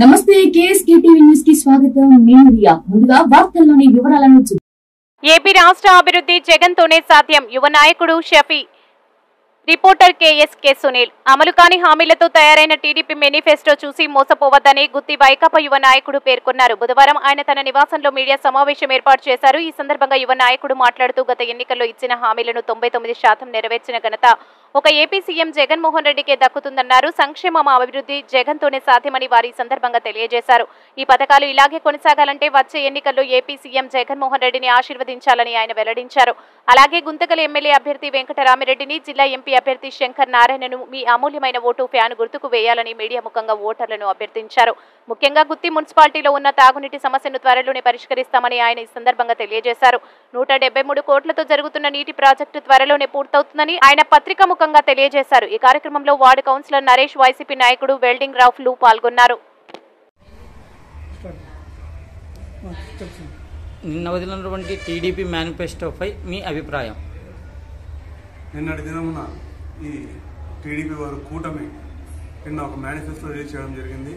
నమస్తే KSK TV news కి స్వాగతం. నేను రియా. ముందుగా వార్తల్లోని వివరాలను చూద్దాం. ఏపీ రాష్ట్ర అభివృద్ధి జగన్ తోనే సాధ్యం. యువ నాయకుడు షఫీ. Reporter KSK Sunil. అమలు కాని హామీలతో తయారైన టీడీపీ మేనిఫెస్టో చూసి మోసపోవద్దని గుత్తి వైకాపా యువ నాయకుడు పేర్కొన్నారు. బుధవారం ఆయన తన నివాసంలో మీడియా సమావేశం ఏర్పాటు చేశారు. ఈ సందర్భంగా యువ నాయకుడు మాట్లాడుతూ గత ఎన్నికల్లో ఇచ్చిన హామీలను 99% నెరవేర్చిన ఘనత ఒక ఏపీ సీఎం జగన్మోహన్ రెడ్డికే దక్కుతుందన్నారు. సంక్షేమ అభివృద్ధి జగన్ తోనే సాధ్యమని వారి సందర్భంగా తెలియజేశారు. ఈ పథకాలు ఇలాగే కొనసాగాలంటే వచ్చే ఎన్నికల్లో ఏపీ సీఎం జగన్మోహన్ రెడ్డిని ఆశీర్వదించాలని ఆయన వెల్లడించారు. అలాగే గుంతకల్ ఎమ్మెల్యే అభ్యర్థి వెంకటరామిరెడ్డిని, జిల్లా ఎంపీ అభ్యర్థి శంకర్ నారాయణను మీ అమూల్యమైన ఓటు ఫ్యాన్ గుర్తుకు వేయాలని మీడియా ముఖంగా ఓటర్లను అభ్యర్థించారు. ముఖ్యంగా గుత్తి మున్సిపాలిటీలో ఉన్న తాగునీటి సమస్యను త్వరలోనే పరిష్కరిస్తామని ఆయన ఈ సందర్భంగా తెలియజేశారు. 173 కోట్లతో జరుగుతున్న నీటి ప్రాజెక్టు త్వరలోనే పూర్తవుతుందని ఆయన పత్రికా ముఖంగా తెలియజేశారు. ఈ కార్యక్రమంలో వార్డు కౌన్సిలర్ నరేష్, వైసీపీ నాయకుడు వెల్డింగ్ రాఫ్లు పాల్గొన్నారు. నిన్న వదిలినటువంటి టీడీపీ మేనిఫెస్టోపై మీ అభిప్రాయం? నిన్నటి దినమున ఈ టీడీపీ వారు కూటమి నిన్న ఒక మేనిఫెస్టో రిలీజ్ చేయడం జరిగింది.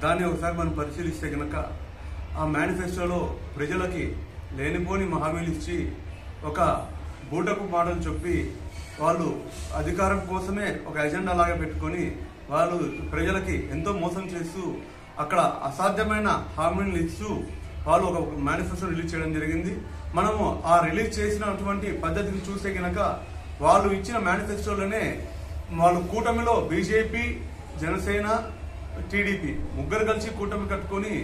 దాన్ని ఒకసారి మనం పరిశీలిస్తే కనుక ఆ మేనిఫెస్టోలో ప్రజలకి లేనిపోని హామీలు ఇచ్చి ఒక బూటకు మాటలు చెప్పి వాళ్ళు అధికారం కోసమే ఒక ఎజెండా లాగా పెట్టుకొని వాళ్ళు ప్రజలకి ఎంతో మోసం చేస్తూ అక్కడ అసాధ్యమైన హామీలు ఇస్తూ వాళ్ళు ఒక మేనిఫెస్టో రిలీజ్ చేయడం జరిగింది. మనము ఆ రిలీజ్ చేసినటువంటి పద్ధతిని చూస్తే కనుక వాళ్ళు ఇచ్చిన మేనిఫెస్టోలోనే వాళ్ళు కూటమిలో బీజేపీ, జనసేన, టీడీపీ ముగ్గురు కలిసి కూటమి కట్టుకొని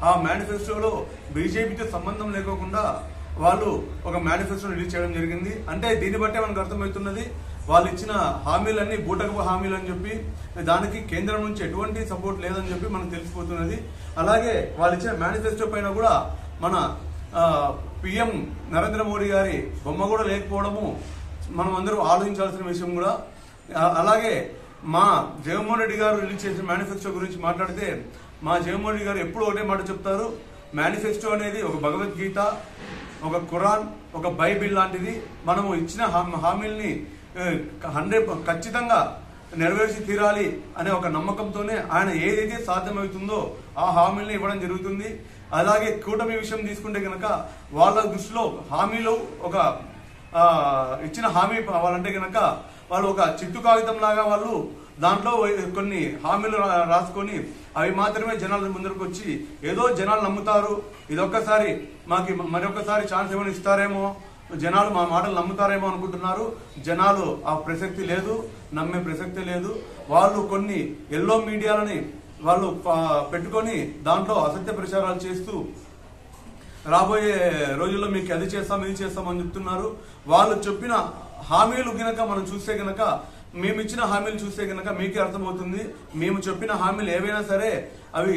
ఆ మేనిఫెస్టోలో బీజేపీతో సంబంధం లేకోకుండా వాళ్ళు ఒక మేనిఫెస్టో రిలీజ్ చేయడం జరిగింది. అంటే దీన్ని బట్టే మనకు అర్థమవుతున్నది వాళ్ళు ఇచ్చిన హామీలన్నీ బూటకపు హామీలు అని చెప్పి దానికి కేంద్రం నుంచి ఎటువంటి సపోర్ట్ లేదని చెప్పి మనకు తెలిసిపోతున్నది. అలాగే వాళ్ళు ఇచ్చిన మేనిఫెస్టో పైన కూడా మన పిఎం నరేంద్ర మోడీ గారి బొమ్మ కూడా లేకపోవడము మనం అందరూ ఆలోచించాల్సిన విషయం కూడా. అలాగే మా జగన్మోహన్ రెడ్డి గారు రిలీజ్ చేసిన మేనిఫెస్టో గురించి మాట్లాడితే మా జగన్మోహన్ రెడ్డి గారు ఎప్పుడు ఒకటే మాట చెప్తారు, మేనిఫెస్టో అనేది ఒక భగవద్గీత, ఒక ఖురాన్, ఒక బైబిల్ లాంటిది. మనము ఇచ్చిన హామీల్ని ఖచ్చితంగా నెరవేర్చి తీరాలి అనే ఒక నమ్మకంతోనే ఆయన ఏదైతే సాధ్యమవుతుందో ఆ హామీల్ని ఇవ్వడం జరుగుతుంది. అలాగే కూటమి విషయం తీసుకుంటే కనుక వాళ్ళ దృష్టిలో హామీలు ఒక ఇచ్చిన హామీ వాళ్ళంటే కనుక వాళ్ళు ఒక చిట్టు కాగితం లాగా వాళ్ళు దాంట్లో కొన్ని హామీలు రాసుకొని అవి మాత్రమే జనాల ముందరకు వచ్చి ఏదో జనాలు నమ్ముతారు, ఇదొక్కసారి మాకు మరొకసారి ఛాన్స్ ఏమైనా ఇస్తారేమో, జనాలు మా మాటలు నమ్ముతారేమో అనుకుంటున్నారు. జనాలు ఆ ప్రసక్తి లేదు, నమ్మే ప్రసక్తి లేదు. వాళ్ళు కొన్ని ఎల్లో మీడియాలని వాళ్ళు పెట్టుకొని దాంట్లో అసత్య ప్రచారాలు చేస్తూ రాబోయే రోజుల్లో మీకు అది చేస్తాం ఇది చేస్తామని చెప్తున్నారు. వాళ్ళు చెప్పిన హామీలు గనక మనం చూస్తే గనక మేము ఇచ్చిన హామీలు చూస్తే గనక మీకే అర్థమవుతుంది. మేము చెప్పిన హామీలు ఏవైనా సరే అవి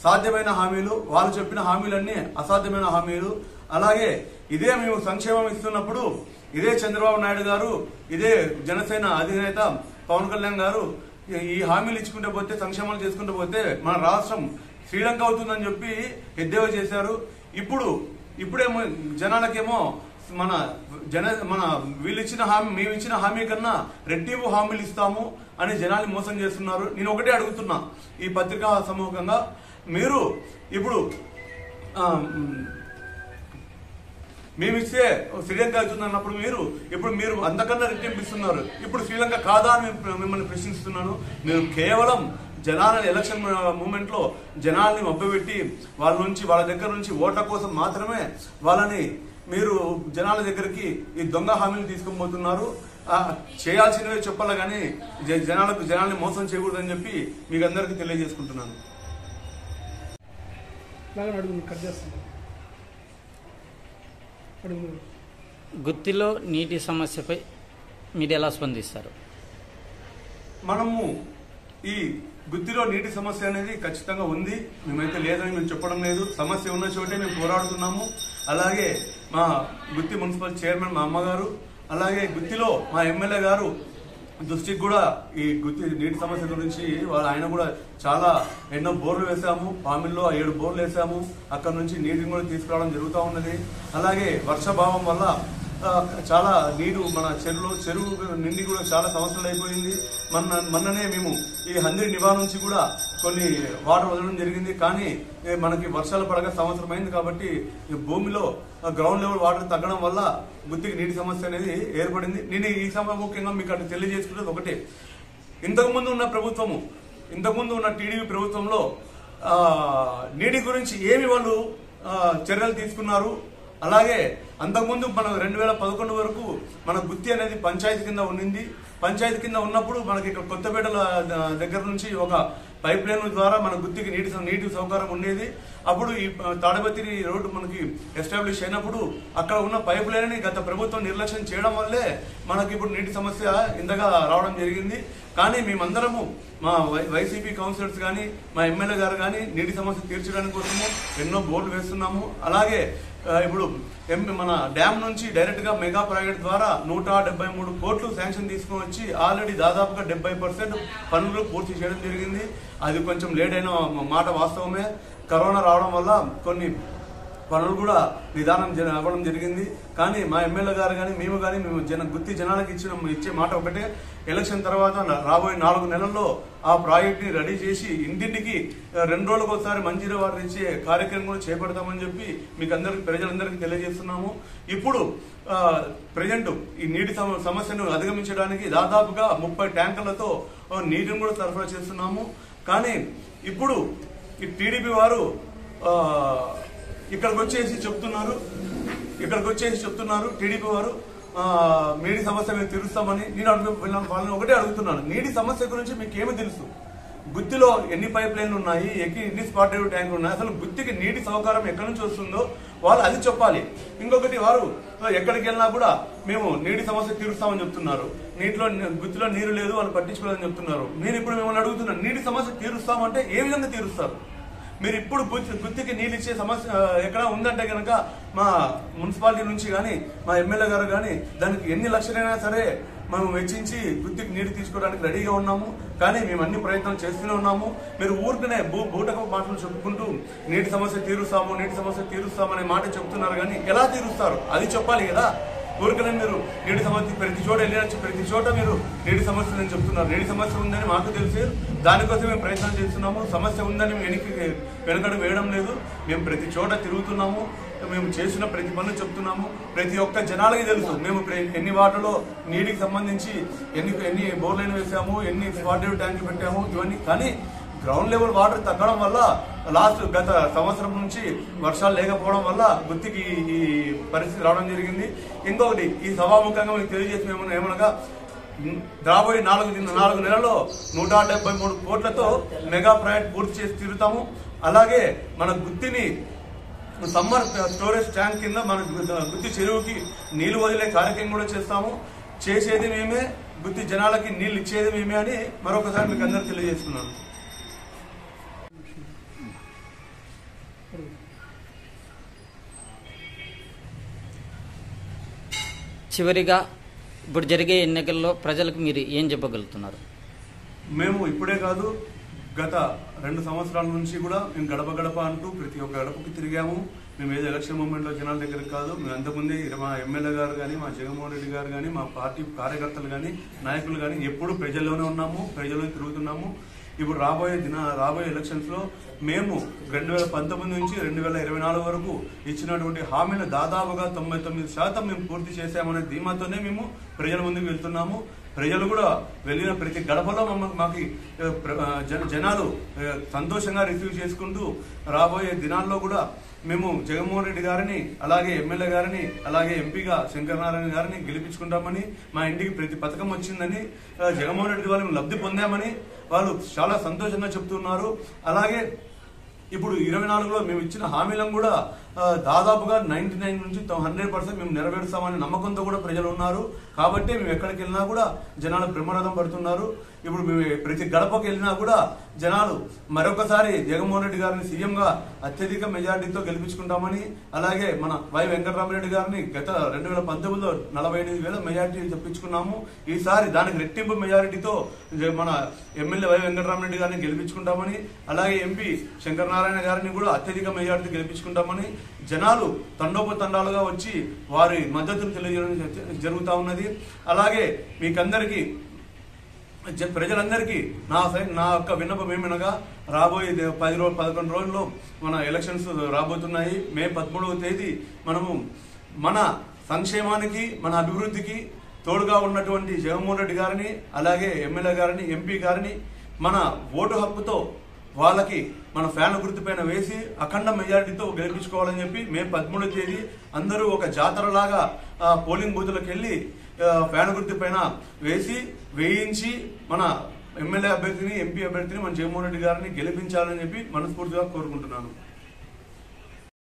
సాధ్యమైన హామీలు, వాళ్ళు చెప్పిన హామీలన్నీ అసాధ్యమైన హామీలు. అలాగే ఇదే మేము సంక్షేమం ఇస్తున్నప్పుడు ఇదే చంద్రబాబు నాయుడు గారు, ఇదే జనసేన అధినేత పవన్ కళ్యాణ్ గారు ఈ హామీలు ఇచ్చుకుంటూ పోతే, సంక్షేమాలు చేసుకుంటూ పోతే మన రాష్ట్రం శ్రీలంక అవుతుందని చెప్పి ఎద్దేవా చేశారు. ఇప్పుడేమో జనాలకేమో మన వీళ్ళు ఇచ్చిన హామీ, మేము ఇచ్చిన హామీ కన్నా రెట్టింపు హామీలు ఇస్తాము అని జనాల్ని మోసం చేస్తున్నారు. నేను ఒకటే అడుగుతున్నా ఈ పత్రికా సమూహంగా, మీరు ఇప్పుడు మేమిస్తే శ్రీలంక అవుతుంది అన్నప్పుడు మీరు అంతకన్నా రెట్టింపు ఇస్తున్నారు. ఇప్పుడు శ్రీలంక కాదా అని మిమ్మల్ని ప్రశ్నిస్తున్నాను. మీరు కేవలం జనాలని ఎలక్షన్ మూమెంట్ లో జనాల్ని మభ్యపెట్టి వాళ్ళ దగ్గర నుంచి ఓట్ల కోసం మాత్రమే వాళ్ళని మీరు జనాల దగ్గరికి ఈ దొంగ హామీలు తీసుకొని పోతున్నారు. చేయాల్సినవే చెప్పాలా కానీ జనాల్ని మోసం చేయకూడదని చెప్పి మీకు అందరికీ తెలియజేసుకుంటున్నాను. గుత్తిలో నీటి సమస్యపై మీరు ఎలా స్పందిస్తారు? మనము ఈ గుత్తిలో నీటి సమస్య అనేది ఖచ్చితంగా ఉంది. మేమైతే లేదని మేము చెప్పడం లేదు. సమస్య ఉన్న చోటే మేము పోరాడుతున్నాము. అలాగే మా గుత్తి మున్సిపల్ చైర్మన్ మా అమ్మగారు, అలాగే గుత్తిలో మా ఎమ్మెల్యే గారు దృష్టికి కూడా ఈ గుత్తి నీటి సమస్య గురించి ఆయన కూడా చాలా ఎన్నో బోర్లు వేసాము. పామిల్లో 7 బోర్లు వేసాము. అక్కడ నుంచి నీటిని కూడా తీసుకురావడం జరుగుతూ ఉన్నది. అలాగే వర్షాభావం వల్ల చాలా నీరు మన చెరువు నిండి కూడా చాలా సంవత్సరాలు అయిపోయింది. మొన్ననే మేము ఈ హంద్రి నివా నుంచి కూడా కొన్ని వాటర్ వదలడం జరిగింది. కానీ మనకి వర్షాలు పడగా సంవత్సరం అయింది కాబట్టి భూమిలో గ్రౌండ్ లెవెల్ వాటర్ తగ్గడం వల్ల గుత్తికి నీటి సమస్య అనేది ఏర్పడింది. నేను ఈ సమయం ముఖ్యంగా మీకు అక్కడ తెలియజేసుకున్నది ఒకటే, ఇంతకుముందు ఉన్న టీడీపీ ప్రభుత్వంలో నీటి గురించి ఏమి వాళ్ళు చర్యలు తీసుకున్నారు. అలాగే అంతకుముందు మనం 2011 వరకు మన గుత్తి అనేది పంచాయతీ కింద ఉండింది. పంచాయతీ కింద ఉన్నప్పుడు మనకి ఇక్కడ కొత్తపేటల దగ్గర నుంచి ఒక పైప్ లైన్ ద్వారా మన గుత్తికి నీటి సౌకర్యం ఉండేది. అప్పుడు ఈ తాడపత్రి రోడ్డు మనకి ఎస్టాబ్లిష్ అయినప్పుడు అక్కడ ఉన్న పైప్ లైన్ ని గత ప్రభుత్వం నిర్లక్ష్యం చేయడం వల్లే మనకి ఇప్పుడు నీటి సమస్య ఇంతగా రావడం జరిగింది. కానీ మేమందరము మా వైసీపీ కౌన్సిలర్స్ కానీ మా ఎమ్మెల్యే గారు కానీ నీటి సమస్య తీర్చడానికి కోసము ఎన్నో బోర్డులు వేస్తున్నాము. అలాగే ఇప్పుడు మన డ్యామ్ నుంచి డైరెక్ట్ గా మెగా ప్రాజెక్ట్ ద్వారా 173 కోట్లు శాంక్షన్ తీసుకుని వచ్చి ఆల్రెడీ దాదాపుగా 70% పనులు పూర్తి చేయడం జరిగింది. అది కొంచెం లేట్ అయిన మాట వాస్తవమే. కరోనా రావడం వల్ల కొన్ని పనులు కూడా నిదానం అవ్వడం జరిగింది. కానీ మా ఎమ్మెల్యే గారు కానీ మేము గుత్తి జనాలకు ఇచ్చే మాట ఒకటే, ఎలక్షన్ తర్వాత రాబోయే 4 నెలల్లో ఆ ప్రాజెక్ట్ ని రెడీ చేసి ఇంటింటికి 2 రోజులకు ఒకసారి మంజీరా వాటర్ ఇచ్చే కార్యక్రమం కూడా చేపడతామని చెప్పి మీకు ప్రజలందరికీ తెలియజేస్తున్నాము. ఇప్పుడు ప్రజెంట్ ఈ నీటి సమస్యను అధిగమించడానికి దాదాపుగా 30 ట్యాంకర్లతో నీటిని కూడా సరఫరా చేస్తున్నాము. కానీ ఇప్పుడు ఈ టీడీపీ వారు ఇక్కడికి వచ్చేసి చెప్తున్నారు టీడీపీ వారు నీటి సమస్య మేము తీరుస్తామని. నేను వాళ్ళని ఒకటే అడుగుతున్నాను, నీటి సమస్య గురించి మీకు ఏమి తెలుసు? గుత్తిలో ఎన్ని పైప్ లైన్లు ఉన్నాయి, ఎన్ని స్పాటెడ్ ట్యాంకులు ఉన్నాయి, అసలు గుత్తికి నీటి సౌకర్యం ఎక్కడి నుంచి వస్తుందో వాళ్ళు అది చెప్పాలి. ఇంకొకటి, వారు ఎక్కడికి వెళ్ళినా కూడా మేము నీటి సమస్య తీరుస్తామని చెప్తున్నారు. గుత్తిలో నీరు లేదు, వాళ్ళు పట్టించుకోలేదని చెప్తున్నారు. నేను ఇప్పుడు మిమ్మల్ని అడుగుతున్నాను, నీటి సమస్య తీరుస్తామంటే ఏ విధంగా తీరుస్తారు? మీరు ఇప్పుడు గుత్తికి నీళ్ళు ఇచ్చే సమస్య ఎక్కడ ఉందంటే కనుక మా మున్సిపాలిటీ నుంచి కానీ మా ఎమ్మెల్యే గారు కానీ దానికి ఎన్ని లక్షలైనా సరే మేము వెచ్చించి గుత్తికి నీరు తీసుకోవడానికి రెడీగా ఉన్నాము. కానీ మేము అన్ని ప్రయత్నాలు చేస్తూనే ఉన్నాము. మీరు ఊరికనే బూటక మాటలు చెప్పుకుంటూ నీటి సమస్య తీరుస్తామనే మాట చెప్తున్నారు. కానీ ఎలా తీరుస్తారు అది చెప్పాలి కదా. ఊరికనే మీరు నీటి సమస్య ప్రతి చోట ప్రతి చోట మీరు నీటి సమస్య అని చెప్తున్నారు. నీటి సమస్య ఉందని మాకు తెలిసి దానికోసం మేము ప్రయత్నం చేస్తున్నాము. సమస్య ఉందని వెనకడు వేయడం లేదు. మేము ప్రతి చోట తిరుగుతున్నాము. మేము చేసిన ప్రతి పనులు చెప్తున్నాము. ప్రతి ఒక్క జనాలకి తెలుసు మేము ఎన్ని వాటర్లో నీటికి సంబంధించి ఎన్ని బోర్లైన్ వేసాము, ఎన్ని స్పాటెడ్ ట్యాంకులు పెట్టాము ఇవన్నీ. కానీ గ్రౌండ్ లెవెల్ వాటర్ తగ్గడం వల్ల గత సంవత్సరం నుంచి వర్షాలు లేకపోవడం వల్ల గుత్తికి ఈ పరిస్థితి రావడం జరిగింది. ఇంకొకటి, ఈ సభాముఖంగా మీకు తెలియజేసి ఏమనగా రాబోయే 4 నెలల్లో 173 కోట్లతో మెగా ప్రాజెక్ట్ పూర్తి చేసి తీరుతాము. అలాగే మన గుత్తిని సమ్మర్ స్టోరేజ్ ట్యాంక్ కింద మన గుత్తి చెరువుకి నీళ్లు వదిలే కార్యక్రమం కూడా చేస్తాము. చేసేది మేమే, గుత్తి జనాలకి నీళ్లు ఇచ్చేది మేమే అని మరొకసారి మీకు అందరికి తెలియజేస్తున్నాను. చివరిగా ఇప్పుడు జరిగే ఎన్నికల్లో ప్రజలకు మీరు ఏం చెప్పగలుగుతున్నారు? మేము ఇప్పుడే కాదు, గత 2 సంవత్సరాల నుంచి కూడా మేము గడప గడప అంటూ ప్రతి ఒక్క గడపకి తిరిగాము. మేము ఏదో ఎలక్షన్ మూమెంట్లో జనాల దగ్గరికి కాదు, మేము అంతకుముందే మా ఎమ్మెల్యే గారు కానీ, మా జగన్మోహన్ రెడ్డి గారు కానీ, మా పార్టీ కార్యకర్తలు కానీ, నాయకులు కానీ ఎప్పుడు ప్రజల్లోనే ఉన్నాము, ప్రజల్లోనే తిరుగుతున్నాము. ఇప్పుడు రాబోయే ఎలక్షన్స్ లో మేము 2019 నుంచి 2024 వరకు ఇచ్చినటువంటి హామీలు దాదాపుగా 99% మేము పూర్తి చేశామనే ధీమాతోనే మేము ప్రజల ముందుకు వెళ్తున్నాము. ప్రజలు కూడా వెళ్ళిన ప్రతి గడపలో మాకు జనాలు సంతోషంగా రిసీవ్ చేసుకుంటూ రాబోయే దినాల్లో కూడా మేము జగన్మోహన్ రెడ్డి గారిని, అలాగే ఎమ్మెల్యే గారిని, అలాగే ఎంపీగా శంకరనారాయణ గారిని గెలిపించుకుంటామని, మా ఇంటికి ప్రతి పథకం వచ్చిందని, జగన్మోహన్ రెడ్డి వాళ్ళు లబ్ధి పొందామని వాళ్ళు చాలా సంతోషంగా చెప్తున్నారు. అలాగే ఇప్పుడు 24లో మేము ఇచ్చిన హామీలను కూడా దాదాపుగా 99 నుంచి 100% మేము నెరవేరుస్తామని నమ్మకంతో కూడా ప్రజలు ఉన్నారు. కాబట్టి మేము ఎక్కడికి వెళ్ళినా కూడా జనాలు బ్రహ్మరథం పడుతున్నారు. ఇప్పుడు మేము ప్రతి గడపకి వెళ్ళినా కూడా జనాలు మరొకసారి జగన్మోహన్ రెడ్డి గారిని సీఎంగా అత్యధిక మెజారిటీతో గెలిపించుకుంటామని, అలాగే మన వై వెంకటరామరెడ్డి గారిని గత 2019లో 48,000 మెజారిటీ తెప్పించుకున్నాము. ఈసారి దానికి రెట్టింపు మెజారిటీతో మన ఎమ్మెల్యే వై వెంకటరామరెడ్డి గారిని గెలిపించుకుంటామని, అలాగే ఎంపీ శంకరనారాయణ గారిని కూడా అత్యధిక మెజారిటీ గెలిపించుకుంటామని జనాలు తండోపతండాలుగా వచ్చి వారి మద్దతును తెలియజేయడం జరుగుతూ ఉన్నది. అలాగే మీకందరికీ ప్రజలందరికీ నా యొక్క విన్నపం ఏమనగా రాబోయే 11 రోజుల్లో మన ఎలక్షన్స్ రాబోతున్నాయి. మే 13వ తేదీ మనము మన సంక్షేమానికి మన అభివృద్ధికి తోడుగా ఉన్నటువంటి జగన్మోహన్ రెడ్డి గారిని, అలాగే ఎమ్మెల్యే గారిని, ఎంపీ గారిని మన ఓటు హక్కుతో వాళ్ళకి మన ఫ్యాన్ గుర్తుపైన వేసి అఖండ మెజారిటీతో గెలిపించుకోవాలని చెప్పి మే 13వ తేదీ అందరూ ఒక జాతరలాగా పోలింగ్ బూతులకు వెళ్ళి ఫ్యాన్ గుర్తుపైన వేయించి మన ఎమ్మెల్యే అభ్యర్థిని, ఎంపీ అభ్యర్థిని, మన జగన్మోహన్ రెడ్డి గారిని గెలిపించాలని చెప్పి మనస్ఫూర్తిగా కోరుకుంటున్నాను.